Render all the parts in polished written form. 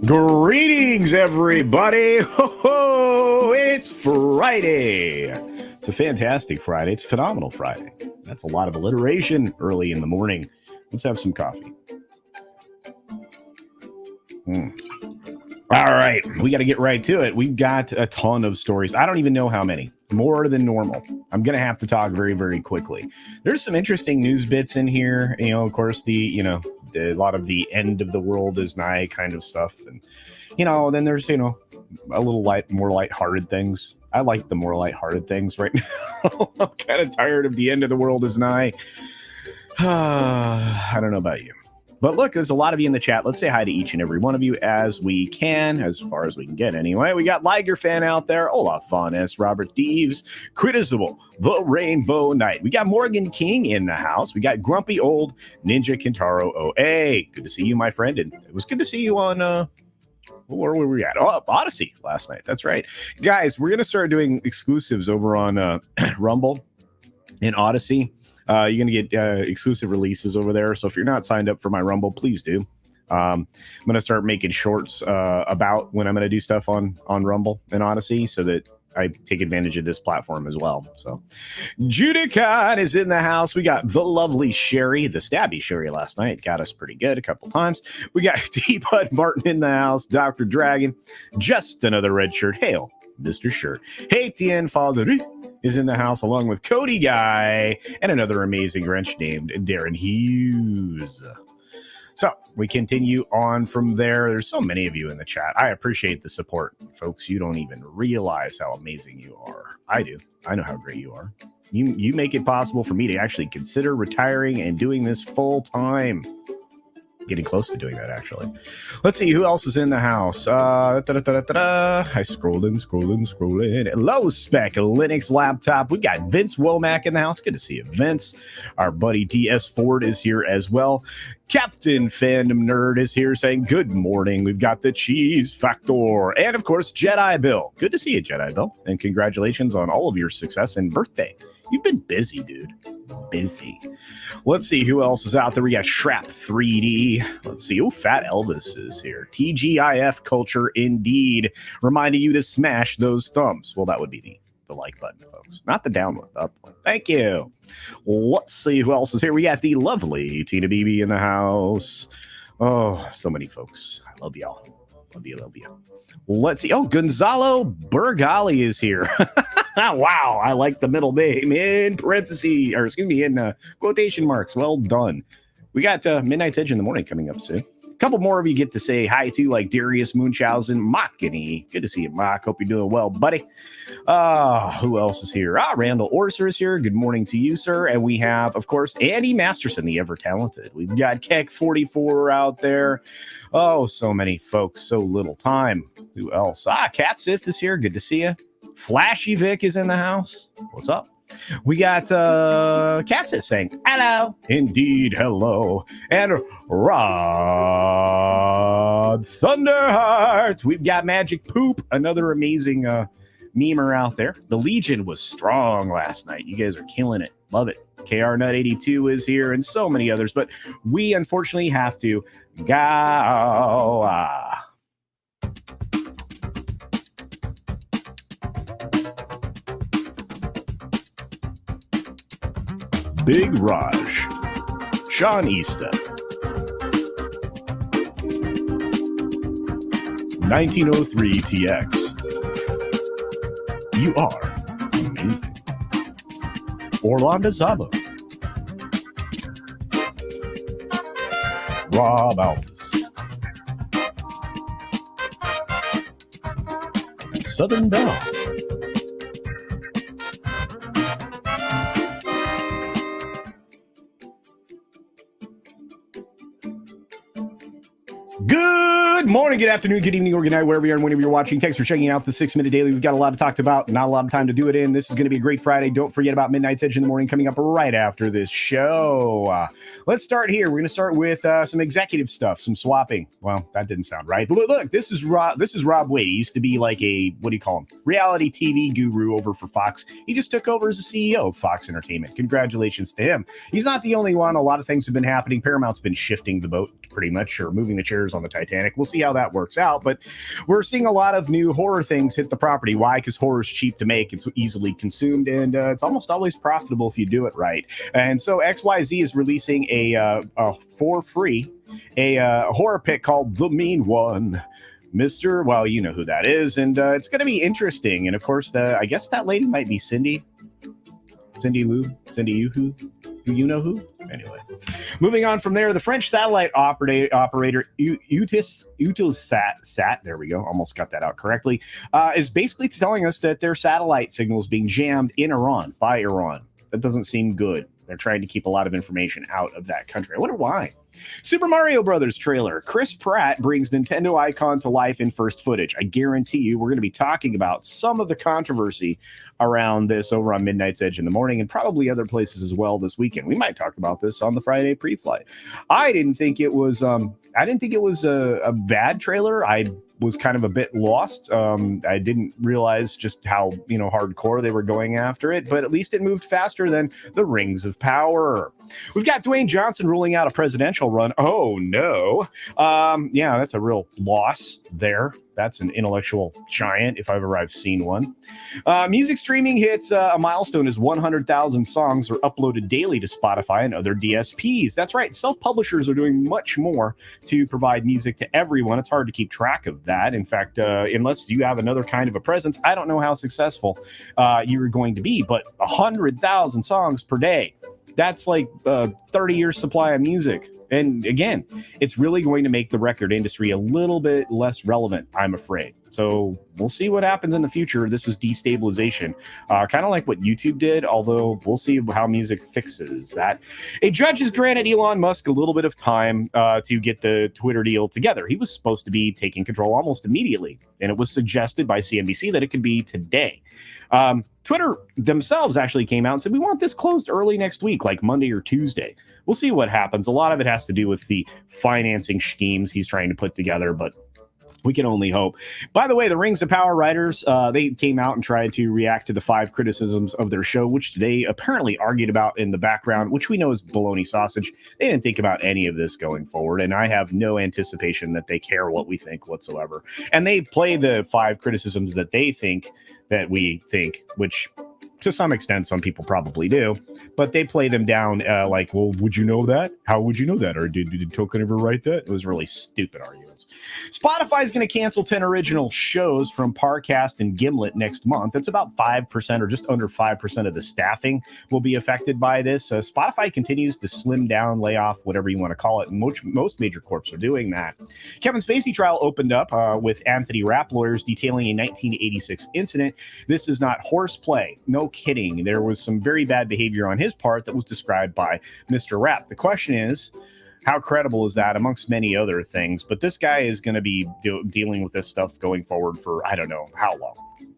Greetings, everybody. Ho, ho, it's Friday. It's a fantastic Friday. It's a phenomenal Friday. That's a lot of alliteration early in the morning. Let's have some coffee. All right, we got to get right to it. We've got a ton of stories. I don't even know how many. More than normal. I'm going to have to talk very, very quickly. There's some interesting news bits in here. You know, of course, a lot of the end of the world is nigh kind of stuff. And, then there's, a little more lighthearted things. I like the more lighthearted things right now. I'm kind of tired of the end of the world is nigh. I don't know about you. But look, there's a lot of you in the chat. Let's say hi to each and every one of you as we can, as far as we can get anyway. We got Liger Fan out there, Olaf Von S, Robert Deves, Critizable, The Rainbow Knight. We got Morgan King in the house. We got Grumpy Old Ninja Kintaro OA. Good to see you, my friend. And it was good to see you on, where were we at? Oh, Odysee last night. That's right. Guys, we're going to start doing exclusives over on Rumble and Odysee. You're going to get exclusive releases over there. So if you're not signed up for my Rumble, please do. I'm going to start making shorts about when I'm going to do stuff on Rumble and Odysee so that I take advantage of this platform as well. So Judicon is in the house. We got the lovely Sherry, the stabby Sherry last night. Got us pretty good a couple times. We got T-Bud Martin in the house. Dr. Dragon, just another red shirt. Hail, Mr. Shirt. Hey, Tien Falderi is in the house along with Cody Guy and another amazing Grinch named Darren Hughes. So we continue on from there. There's so many of you in the chat. I appreciate the support, folks. You don't even realize how amazing you are. I do. I know how great you are. You make it possible for me to actually consider retiring and doing this full time. Getting close to doing that, actually. Let's see who else is in the house. I scrolling. Low spec Linux laptop. We got Vince Womack in the house. Good to see you, Vince. Our buddy DS Ford is here as well. Captain Fandom Nerd is here saying good morning. We've got the Cheese Factor. And of course, Jedi Bill. Good to see you, Jedi Bill. And congratulations on all of your success and birthday. You've been busy, dude. Busy. Let's see who else is out there. We got Shrap 3D. Let's see. Oh, Fat Elvis is here. TGIF culture indeed. Reminding you to smash those thumbs. Well, that would be the like button, folks. Not the down one, the up one. Thank you. Let's see who else is here. We got the lovely Tina BB in the house. Oh, so many folks. I love y'all. Love you. Let's see. Oh, Gonzalo Bergali is here. Wow, I like the middle name in parentheses, or excuse me, in quotation marks. Well done. We got Midnight's Edge in the morning coming up soon. A couple more of you get to say hi to, like Darius Munchausen, Mockany. Good to see you, Mock. Hope you're doing well, buddy. Who else is here? Randall Orser is here. Good morning to you, sir. And we have, of course, Andy Masterson, the ever-talented. We've got Keck44 out there. Oh, so many folks, so little time. Who else? Cat Sith is here. Good to see you. Flashy Vic is in the house. What's up? We got Cat Sith saying hello. Indeed, hello. And Rod Thunderheart. We've got Magic Poop, another amazing memer out there. The Legion was strong last night. You guys are killing it. Love it. KR Nut 82 is here and so many others, but we unfortunately have to go. Big Raj, Sean Easta, 1903 TX. You are amazing. Orlando Zabo, Rob Altus, Southern Belle. Good morning, good afternoon, good evening, or good night, wherever you are and whenever you're watching. Thanks for checking out the 6-Minute Daily. We've got a lot to talk about, not a lot of time to do it in. This is going to be a great Friday. Don't forget about Midnight's Edge in the morning coming up right after this show. Let's start here. We're going to start with some executive stuff, some swapping. Well, that didn't sound right. Look, this is Rob Wade. He used to be like a, what do you call him? Reality TV guru over for Fox. He just took over as the CEO of Fox Entertainment. Congratulations to him. He's not the only one. A lot of things have been happening. Paramount's been shifting the boat pretty much, or moving the chairs on the Titanic. We'll see how that works out. But we're seeing a lot of new horror things hit the property. Why? Because horror is cheap to make, it's easily consumed, and it's almost always profitable if you do it right. And so XYZ is releasing for free a horror pick called The Mean One. Well, you know who that is, and it's going to be interesting. And of course, I guess that lady might be Cindy who you know who. Anyway, moving on from there, the French satellite operator Eutelsat, there we go, almost got that out correctly, is basically telling us that their satellite signal is being jammed in Iran by Iran. That doesn't seem good. They're trying to keep a lot of information out of that country. I wonder why. Super Mario Brothers trailer. Chris Pratt brings Nintendo icon to life in first footage. I guarantee you we're going to be talking about some of the controversy around this over on Midnight's Edge in the morning, and probably other places as well this weekend. We might talk about this on the Friday pre-flight. I didn't think it was a bad trailer. I was kind of a bit lost. I didn't realize just how hardcore they were going after it, but at least it moved faster than the Rings of Power. We've got Dwayne Johnson ruling out a presidential run. Oh no. Yeah, that's a real loss there. That's an intellectual giant if I've seen one. Music streaming hits a milestone as 100,000 songs are uploaded daily to Spotify and other DSPs. That's right. Self-publishers are doing much more to provide music to everyone. It's hard to keep track of that. In fact, unless you have another kind of a presence, I don't know how successful you're going to be. But 100,000 songs per day. That's like 30 years supply of music. And again, it's really going to make the record industry a little bit less relevant, I'm afraid. So we'll see what happens in the future. This is destabilization, kind of like what YouTube did, although we'll see how music fixes that. A judge has granted Elon Musk a little bit of time to get the Twitter deal together. He was supposed to be taking control almost immediately, and it was suggested by CNBC that it could be today. Twitter themselves actually came out and said, we want this closed early next week, like Monday or Tuesday. We'll see what happens. A lot of it has to do with the financing schemes he's trying to put together, but we can only hope. By the way, the Rings of Power writers, they came out and tried to react to the 5 criticisms of their show, which they apparently argued about in the background, which we know is bologna sausage. They didn't think about any of this going forward, and I have no anticipation that they care what we think whatsoever. And they play the 5 criticisms that they think that we think, which to some extent, some people probably do, but they play them down like, well, would you know that? How would you know that? Or did Token ever write that? It was really stupid arguments. Spotify is going to cancel 10 original shows from Parcast and Gimlet next month. That's about 5% or just under 5% of the staffing will be affected by this. Spotify continues to slim down, lay off, whatever you want to call it. And most major corps are doing that. Kevin Spacey trial opened up with Anthony Rapp lawyers detailing a 1986 incident. This is not horseplay. No kidding. There was some very bad behavior on his part that was described by Mr. Rapp. The question is, how credible is that, amongst many other things? But this guy is going to be dealing with this stuff going forward for, I don't know how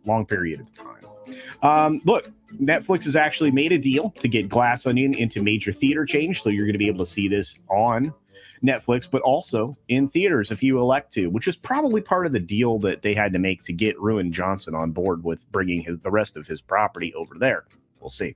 long period of time. Look, Netflix has actually made a deal to get Glass Onion into major theater chains, so you're going to be able to see this on Netflix, but also in theaters if you elect to, which is probably part of the deal that they had to make to get Ruin Johnson on board with bringing the rest of his property over there. We'll see.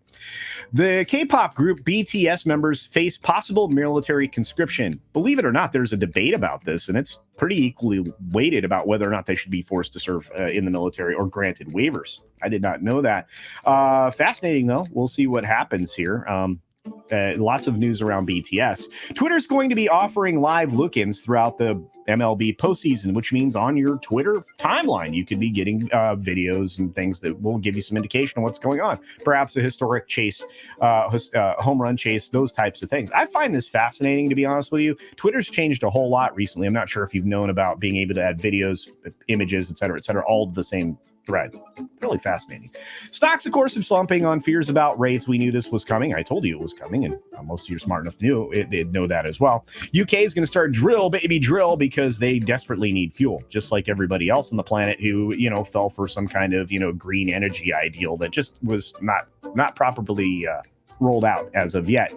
The K-pop group BTS members face possible military conscription. Believe it or not, there's a debate about this, and it's pretty equally weighted about whether or not they should be forced to serve in the military or granted waivers. I did not know that. Fascinating, though. We'll see what happens here. Lots of news around BTS. Twitter's going to be offering live look-ins throughout the MLB postseason, which means on your Twitter timeline, you could be getting videos and things that will give you some indication of what's going on. Perhaps a historic chase, home run chase, those types of things. I find this fascinating, to be honest with you. Twitter's changed a whole lot recently. I'm not sure if you've known about being able to add videos, images, et cetera, all to the same thread. Really fascinating. Stocks, of course, are slumping on fears about rates. We knew this was coming. I told you it was coming, and most of you are smart enough to know that as well. UK is going to start drill, baby drill, because they desperately need fuel, just like everybody else on the planet who, fell for some kind of, green energy ideal that just was not properly rolled out as of yet.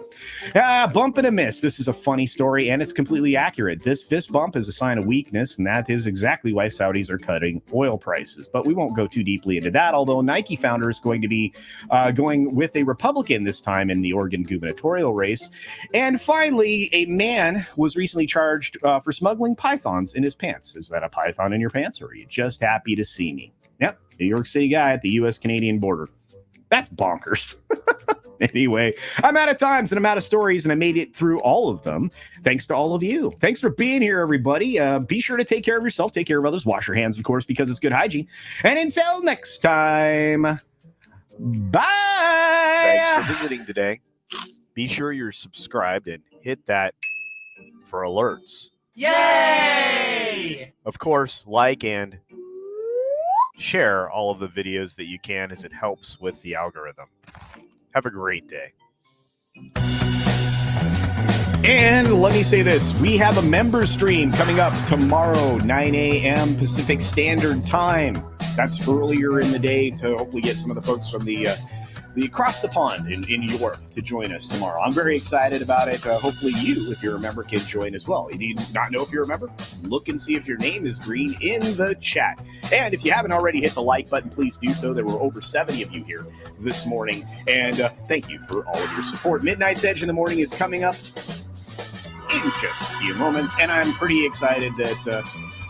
Bump and a miss. This is a funny story, and it's completely accurate. This fist bump is a sign of weakness, and that is exactly why Saudis are cutting oil prices. But we won't go too deeply into that, although Nike founder is going to be going with a Republican this time in the Oregon gubernatorial race. And finally, a man was recently charged for smuggling pythons in his pants. Is that a python in your pants, or are you just happy to see me? Yep, New York City guy at the U.S.-Canadian border. That's bonkers. Anyway, I'm out of times and I'm out of stories, and I made it through all of them thanks to all of you. Thanks for being here, everybody. Be sure to take care of yourself, take care of others, wash your hands, of course, because it's good hygiene. And until next time, bye. Thanks for visiting today. Be sure you're subscribed and hit that for alerts. Yay! Of course, like and share all of the videos that you can, as it helps with the algorithm. Have a great day. And let me say this. We have a member stream coming up tomorrow, 9 a.m. Pacific Standard Time. That's earlier in the day to hopefully get some of the folks from the across the pond in New York to join us tomorrow. I'm very excited about it. Hopefully you, if you're a member, can join as well. You do not know if you're a member? Look and see if your name is green in the chat. And if you haven't already hit the like button, please do so. There were over 70 of you here this morning. And thank you for all of your support. Midnight's Edge in the morning is coming up in just a few moments. And I'm pretty excited that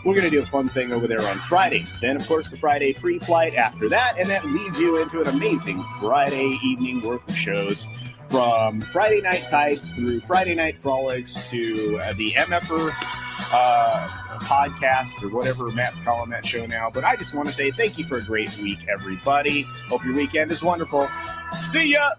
we're going to do a fun thing over there on Friday. Then, of course, the Friday pre-flight after that, and that leads you into an amazing Friday evening worth of shows, from Friday Night Tights through Friday Night Frolics to the MFR podcast, or whatever Matt's calling that show now. But I just want to say thank you for a great week, everybody. Hope your weekend is wonderful. See ya!